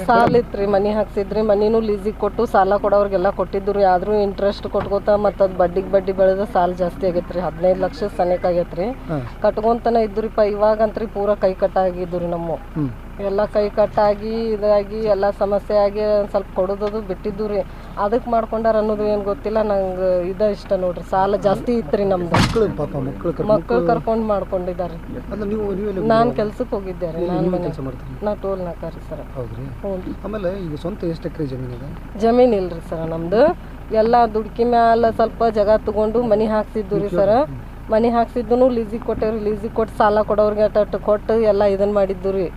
ಸಾಲ ಇತ್ತು ರೀ, ಮನೆ ಹಾಕ್ಸಿದ್ರಿ, ಮನಿನೂ ಲೀಸಿಗೆ ಕೊಟ್ಟು ಸಾಲ ಕೊಡೋರಿಗೆಲ್ಲ ಕೊಟ್ಟಿದ್ದು ರೀ. ಆದರೂ ಇಂಟ್ರೆಸ್ಟ್ ಕೊಟ್ಕೋತ ಮತ್ತು ಅದು ಬಡ್ಡಿ ಬೆಳೆದ ಸಾಲ ಜಾಸ್ತಿ ಆಗೈತೆ ರೀ. 15 ಲಕ್ಷ ಸನೇಕ ಆಗೈತೆ ರೀ. ಕಟ್ಕೊಂತನ ಇದ್ದುರಿಪ್ಪ. ಇವಾಗಂತ್ರಿ ಪೂರ ಕೈ ಕಟ್ಟಾಗಿದ್ದು ರೀ. ನಮ್ಮ ಎಲ್ಲ ಕೈ ಕಟ್ಟಾಗಿ ಇದಾಗಿ ಎಲ್ಲ ಸಮಸ್ಯೆ ಆಗಿ ಒಂದು ಸ್ವಲ್ಪ ಕೊಡೋದು ಬಿಟ್ಟಿದ್ದು ರೀ. ಅದಕ್ಕೆ ಮಾಡ್ಕೊಂಡಾರ ಅನ್ನೋದು ಏನು ಗೊತ್ತಿಲ್ಲ. ನಂಗೆ ಇಷ್ಟ ನೋಡ್ರಿ. ಸಾಲ ಜಾಸ್ತಿ ಇತ್ತು ರೀ ನಮ್ದು. ಮಕ್ಕಳು ಕರ್ಕೊಂಡು ಮಾಡ್ಕೊಂಡಿದ್ದಾರೆ. ನಾನು ಕೆಲ್ಸಕ್ಕೆ ಹೋಗಿದ್ದೆ ರೀ. ನಾ ಟೋಲ್ ನಾಕ ರೀ ಸರ್. ಆಮೇಲೆ ಈಗ ಸ್ವಂತ ಎಷ್ಟು ಎಕರೆ ಜಮೀನು ಇಲ್ರಿ ಸರ್ ನಮ್ದು. ಎಲ್ಲ ದುಡ್ಕಿ ಮ್ಯಾಲ ಸ್ವಲ್ಪ ಜಾಗ ತಗೊಂಡು ಮನೆ ಹಾಕ್ಸಿದ್ದು ರೀ ಸರ್. ಮನೆ ಹಾಕ್ಸಿದ್ದು ಲೀಸಿಗೆ ಕೊಟ್ಟೇವ್ರಿ. ಲೀಸಿಗೆ ಕೊಟ್ಟು ಸಾಲ ಕೊಡೋರಿಗೆ ಅಟ್ಟು ಕೊಟ್ಟು ಎಲ್ಲ ಇದನ್ನು ಮಾಡಿದ್ದು ರೀ.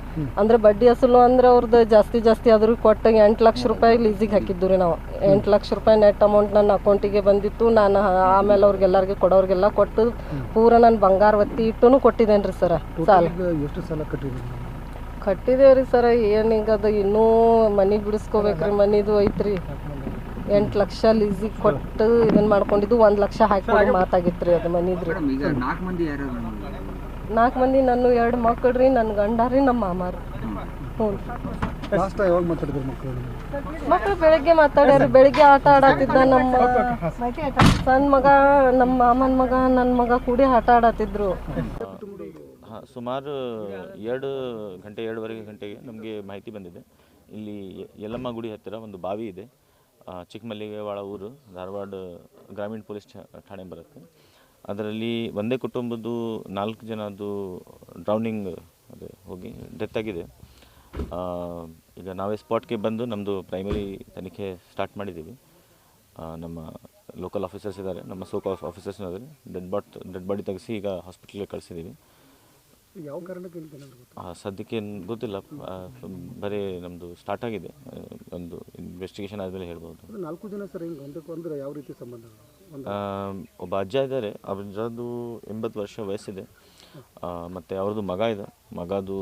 ಅಂದ್ರೆ ಬಡ್ಡಿ ಅಸಲು ಅಂದ್ರೆ ಅವ್ರದ್ದು ಜಾಸ್ತಿ ಆದ್ರೂ ಕೊಟ್ಟು 8 ಲಕ್ಷ ರೂಪಾಯಿ ಲೀಸಿಗೆ ಹಾಕಿದ್ದು ರೀ ನಾವು. 8 ಲಕ್ಷ ರೂಪಾಯಿ ನೆಟ್ ಅಮೌಂಟ್ ನನ್ನ ಅಕೌಂಟಿಗೆ ಬಂದಿತ್ತು. ನಾನು ಆಮೇಲೆ ಅವ್ರಿಗೆಲ್ಲರಿಗೆ ಕೊಡೋರಿಗೆಲ್ಲ ಕೊಟ್ಟು ಪೂರ ನಾನು ಬಂಗಾರ ಒತ್ತಿ ಇಟ್ಟು ಕೊಟ್ಟಿದ್ದೇನೆ ರೀ ಸರ. ಸಾಲ ಎಷ್ಟು ಸಾಲ ಕಟ್ಟಿದೇವ್ರಿ ಸರ. ಏನೀಗದು ಇನ್ನೂ ಮನೆ ಬಿಡಿಸ್ಕೋಬೇಕ್ರಿ. ಮನಿದು ಐತ್ರಿ. 8 ಲಕ್ಷ ಲೀಸಿಗೆ ಕೊಟ್ಟು ಇದನ್ನ ಮಾಡ್ಕೊಂಡಿದ್ದು. 1 ಲಕ್ಷ ಹಾಕಿ ಮಾತಾಗಿತ್ತು ರೀ ಅದು ಮನಿದ್ರಿ. 4 ಮಂದಿ ನನ್ನ 2 ಮಕ್ಕಳು ರೀ, ನನ್ನ ಗಂಡ ರೀ, ನಮ್ಮ ಮಾಮ ರೀ. ಮಕ್ಕಳು ಬೆಳಗ್ಗೆ ಮಾತಾಡ್ಯಾರ. ಬೆಳಿಗ್ಗೆ ಆಟ ಆಡತ್ತಿದ್ದ ನಮ್ಮ ಸಣ್ಣ ಮಗ, ನಮ್ಮ ಮಾಮನ ಮಗ, ನನ್ನ ಮಗ ಕೂಡಿ ಆಟ ಆಡತ್ತಿದ್ರು. ಸುಮಾರು 2:30 ಗಂಟೆಗೆ ನಮಗೆ ಮಾಹಿತಿ ಬಂದಿದೆ. ಇಲ್ಲಿ ಯಲ್ಲಮ್ಮ ಗುಡಿ ಹತ್ತಿರ ಒಂದು ಬಾವಿ ಇದೆ. ಚಿಕ್ಕಮಲ್ಲಿಗೆವಾಳ ಊರು, ಧಾರವಾಡ ಗ್ರಾಮೀಣ ಪೊಲೀಸ್ ಠಾಣೆ ಬರುತ್ತೆ. ಅದರಲ್ಲಿ ಒಂದೇ ಕುಟುಂಬದ್ದು 4 ಜನದ್ದು ಡ್ರೌನಿಂಗ್ ಹೋಗಿ ಡೆತ್ ಆಗಿದೆ. ಈಗ ನಾವೇ ಸ್ಪಾಟ್ಗೆ ಬಂದು ನಮ್ಮದು ಪ್ರೈಮರಿ ತನಿಖೆ ಸ್ಟಾರ್ಟ್ ಮಾಡಿದ್ದೀವಿ. ನಮ್ಮ ಲೋಕಲ್ ಆಫೀಸರ್ಸ್ ಇದ್ದಾರೆ, ನಮ್ಮ ಸೋಕ್ ಆಫೀಸರ್ಸ್ ಇದ್ದಾರೆ. ಡೆಡ್ ಬಾಡಿ ತೆಗೆಸಿ ಈಗ ಹಾಸ್ಪಿಟಲ್ಗೆ ಕಳಿಸಿದ್ದೀವಿ. ಯಾವ ಕಾರಣಕ್ಕೆ ಸದ್ಯಕ್ಕೆ ಗೊತ್ತಿಲ್ಲ. ಬರೀ ನಮ್ಮದು ಸ್ಟಾರ್ಟ್ ಆಗಿದೆ. ಒಂದು ಇನ್ವೆಸ್ಟಿಗೇಷನ್ ಆದಮೇಲೆ ಹೇಳ್ಬೋದು. 4 ಜನ ಸರ್ ಅಂದ್ರೆ ಯಾವ ರೀತಿ ಸಂಬಂಧ? ಒಬ್ಬ ಅಜ್ಜ ಇದ್ದಾರೆ, ಅವ್ರದ್ದು 80 ವರ್ಷ ವಯಸ್ಸಿದೆ. ಮತ್ತು ಅವ್ರದ್ದು ಮಗ ಇದೆ. ಮಗದು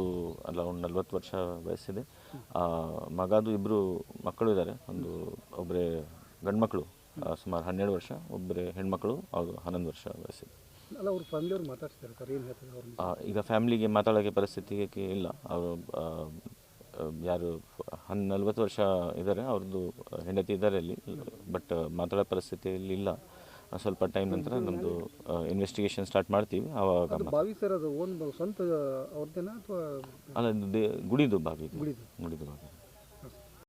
ಅರೌಂಡ್ 40 ವರ್ಷ ವಯಸ್ಸಿದೆ. ಮಗದು 2 ಮಕ್ಕಳು ಇದ್ದಾರೆ. ಒಬ್ಬರೇ ಗಂಡು ಮಕ್ಕಳು ಸುಮಾರು 12 ವರ್ಷ, ಒಬ್ಬರೇ ಹೆಣ್ಮಕ್ಳು ಅವರು 11 ವರ್ಷ ವಯಸ್ಸಿದೆ. ಈಗ ಫ್ಯಾಮಿಲಿಗೆ ಮಾತಾಡೋಕ್ಕೆ ಪರಿಸ್ಥಿತಿಗೆ ಇಲ್ಲ. ಅವರು ಯಾರು 40 ವರ್ಷ ಇದ್ದಾರೆ, ಅವ್ರದ್ದು ಹೆಂಡತಿ ಇದ್ದಾರೆ ಅಲ್ಲಿ. ಬಟ್ ಮಾತಾಡೋ ಪರಿಸ್ಥಿತಿಯಲ್ಲಿ ಇಲ್ಲ. ಸ್ವಲ್ಪ ಟೈಮ್ ನಂತರ ನಮ್ಮದು ಇನ್ವೆಸ್ಟಿಗೇಷನ್ ಸ್ಟಾರ್ಟ್ ಮಾಡ್ತೀವಿ. ಆವಾಗ ಸ್ವಂತ ಅಲ್ಲ, ಗುಡಿದು ಬಾವಿ.